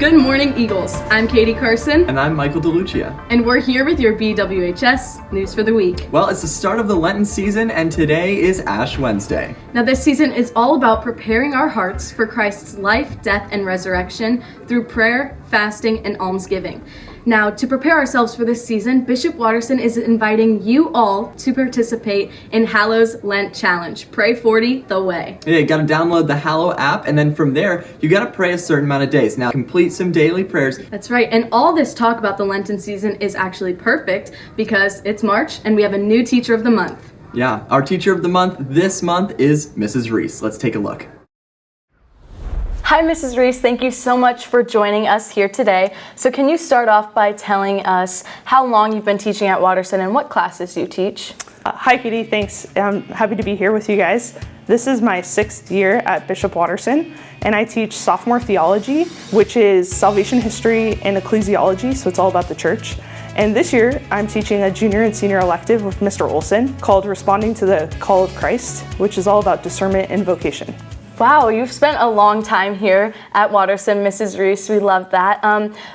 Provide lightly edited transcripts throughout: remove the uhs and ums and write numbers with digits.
Good morning, Eagles. I'm Katie Carson. And I'm Michael DeLucia. And we're here with your BWHS News for the Week. Well, it's the start of the Lenten season, and today is Ash Wednesday. Now, this season is all about preparing our hearts for Christ's life, death, and resurrection through prayer, fasting, and almsgiving. Now, to prepare ourselves for this season, Bishop Watterson is inviting you all to participate in Hallow's Lent Challenge. Pray 40 the way. Yeah, you gotta download the Hallow app, and then from there, you gotta pray a certain amount of days. Now, complete some daily prayers. That's right, and all this talk about the Lenten season is actually perfect because it's March and we have a new Teacher of the Month. Yeah, our Teacher of the Month this month is Mrs. Reese. Let's take a look. Hi, Mrs. Reese. Thank you so much for joining us here today. So can you start off by telling us how long you've been teaching at Watterson and what classes you teach? Hi, Katie. Thanks. I'm happy to be here with you guys. This is my 6th year at Bishop Watterson, and I teach sophomore theology, which is salvation history and ecclesiology, so it's all about the church. And this year, I'm teaching a junior and senior elective with Mr. Olson called Responding to the Call of Christ, which is all about discernment and vocation. Wow, you've spent a long time here at Watterson, Mrs. Reese. We love that.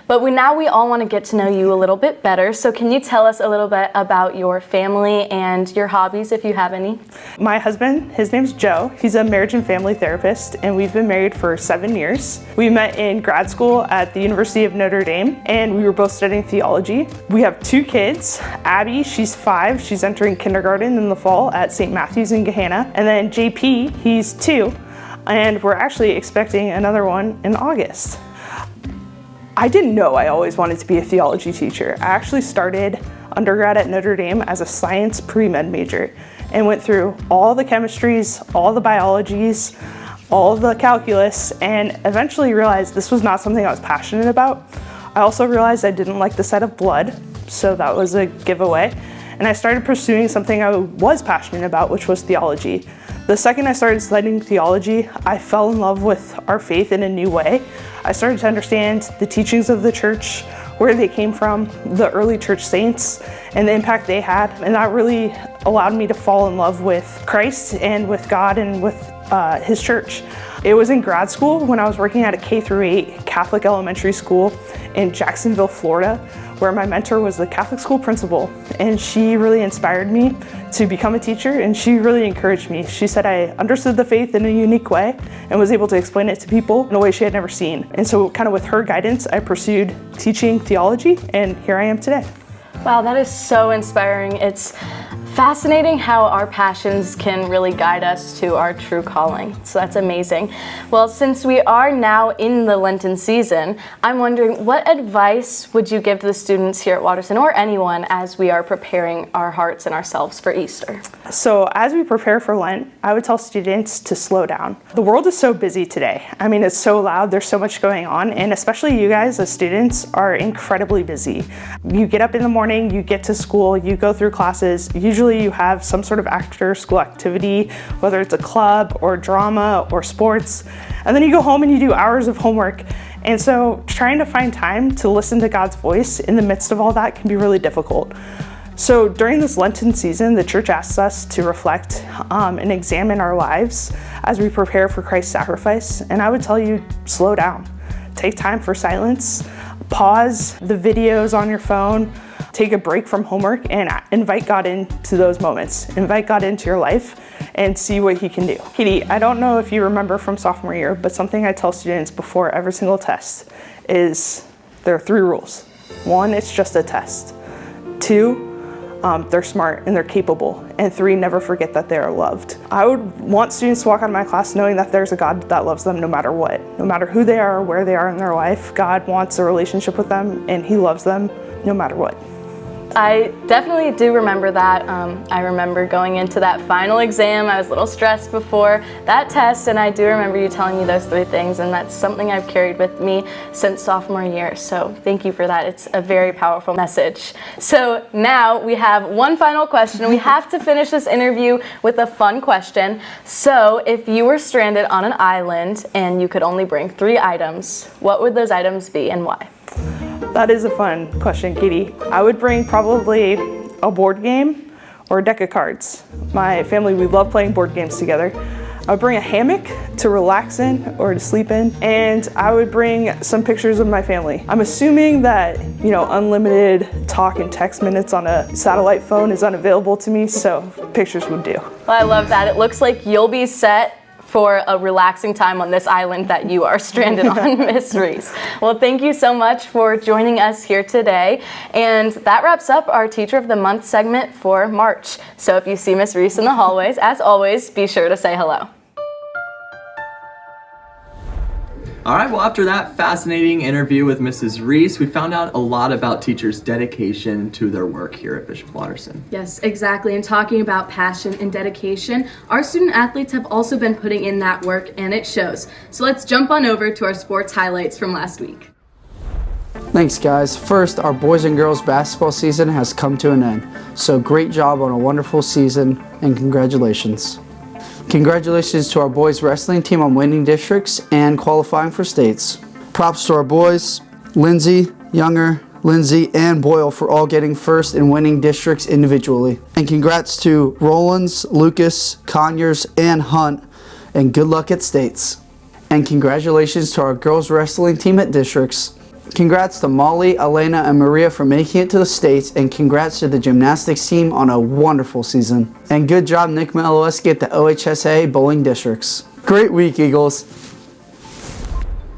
But now we all want to get to know you a little bit better. So can you tell us a little bit about your family and your hobbies, if you have any? My husband, his name's Joe. He's a marriage and family therapist, and we've been married for 7 years. We met in grad school at the University of Notre Dame, and we were both studying theology. We have 2 kids. Abby, she's 5. She's entering kindergarten in the fall at St. Matthew's in Gahanna. And then JP, he's 2. And we're actually expecting another one in August. I didn't know I always wanted to be a theology teacher. I actually started undergrad at Notre Dame as a science pre-med major and went through all the chemistries, all the biologies, all the calculus, and eventually realized this was not something I was passionate about. I also realized I didn't like the sight of blood, so that was a giveaway. And I started pursuing something I was passionate about, which was theology. The second I started studying theology, I fell in love with our faith in a new way. I started to understand the teachings of the church, where they came from, the early church saints, and the impact they had. And that really allowed me to fall in love with Christ and with God and with His church. It was in grad school when I was working at a K-8 Catholic elementary school in Jacksonville, Florida, where my mentor was the Catholic school principal, and she really inspired me to become a teacher, and she really encouraged me. She said I understood the faith in a unique way and was able to explain it to people in a way she had never seen. And so kind of with her guidance, I pursued teaching theology, and here I am today. Wow, that is so inspiring. It's fascinating how our passions can really guide us to our true calling. So that's amazing. Well, since we are now in the Lenten season, I'm wondering what advice would you give to the students here at Watterson or anyone as we are preparing our hearts and ourselves for Easter? So as we prepare for Lent, I would tell students to slow down. The world is so busy today. I mean, it's so loud, there's so much going on, and especially you guys as students are incredibly busy. You get up in the morning, you get to school, you go through classes, usually you have some sort of after school activity, whether it's a club or drama or sports, and then you go home and you do hours of homework. And so trying to find time to listen to God's voice in the midst of all that can be really difficult. So during this Lenten season, the church asks us to reflect and examine our lives as we prepare for Christ's sacrifice. And I would tell you, slow down. Take time for silence, pause the videos on your phone, take a break from homework, and invite God into those moments. Invite God into your life and see what He can do. Katie, I don't know if you remember from sophomore year, but something I tell students before every single test is there are 3 rules. 1, it's just a test. 2, they're smart and they're capable. And 3, never forget that they are loved. I would want students to walk out of my class knowing that there's a God that loves them no matter what. No matter who they are or where they are in their life, God wants a relationship with them and He loves them no matter what. I definitely do remember that. I remember going into that final exam. I was a little stressed before that test, and I do remember you telling me those 3 things, and that's something I've carried with me since sophomore year. So thank you for that. It's a very powerful message. So now we have one final question. We have to finish this interview with a fun question. So if you were stranded on an island and you could only bring 3 items, what would those items be and why? That is a fun question, Katie. I would bring probably a board game or a deck of cards. My family, we love playing board games together. I would bring a hammock to relax in or to sleep in, and I would bring some pictures of my family. I'm assuming that, unlimited talk and text minutes on a satellite phone is unavailable to me, so pictures would do. Well, I love that. It looks like you'll be set for a relaxing time on this island that you are stranded on, Miss Reese. Well, thank you so much for joining us here today. And that wraps up our Teacher of the Month segment for March. So if you see Miss Reese in the hallways, as always, be sure to say hello. All right, well, after that fascinating interview with Mrs. Reese, we found out a lot about teachers' dedication to their work here at Bishop Watterson. Yes, exactly. And talking about passion and dedication, our student athletes have also been putting in that work, and it shows. So let's jump on over to our sports highlights from last week. Thanks, guys. First, our boys and girls basketball season has come to an end. So great job on a wonderful season, and congratulations. Congratulations to our boys wrestling team on winning districts and qualifying for states. Props to our boys, Lindsay, Younger, Lindsay, and Boyle for all getting first and winning districts individually. And congrats to Rollins, Lucas, Conyers, and Hunt, and good luck at states. And congratulations to our girls wrestling team at districts. Congrats to Molly, Elena, and Maria for making it to the States, and congrats to the gymnastics team on a wonderful season. And good job, Nick Maloweski at the OHSA bowling districts. Great week, Eagles.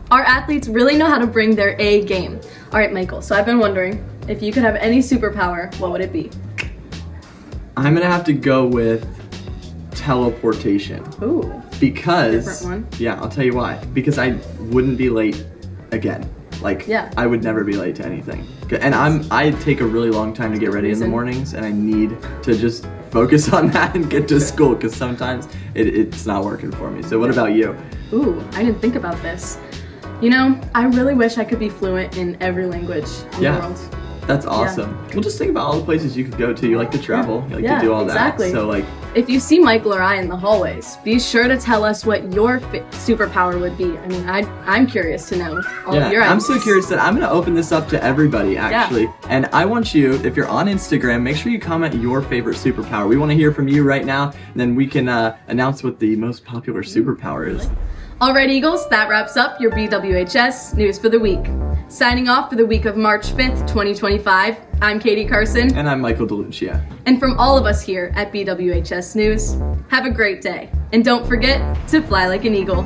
Our athletes really know how to bring their A game. All right, Michael, so I've been wondering, if you could have any superpower, what would it be? I'm gonna have to go with teleportation. Ooh, Because, different one. yeah, I'll tell you why. Because I wouldn't be late again. Yeah. I would never be late to anything. And I take a really long time to get ready in the mornings, and I need to just focus on that and get to school, because sometimes it's not working for me. So what about you? Ooh, I didn't think about this. I really wish I could be fluent in every language in the world. That's awesome. Well, just think about all the places you could go to. You like to travel. You like to do all exactly. that. So if you see Michael or I in the hallways, be sure to tell us what your superpower would be. I mean, I'm curious to know all of your ideas. I'm so curious that I'm going to open this up to everybody, actually. Yeah. And I want you, if you're on Instagram, make sure you comment your favorite superpower. We want to hear from you right now, and then we can announce what the most popular superpower is. All right, Eagles, that wraps up your BWHS News for the week. Signing off for the week of March 5th, 2025, I'm Katie Carson. And I'm Michael DeLucia. And from all of us here at BWHS News, have a great day. And don't forget to fly like an eagle.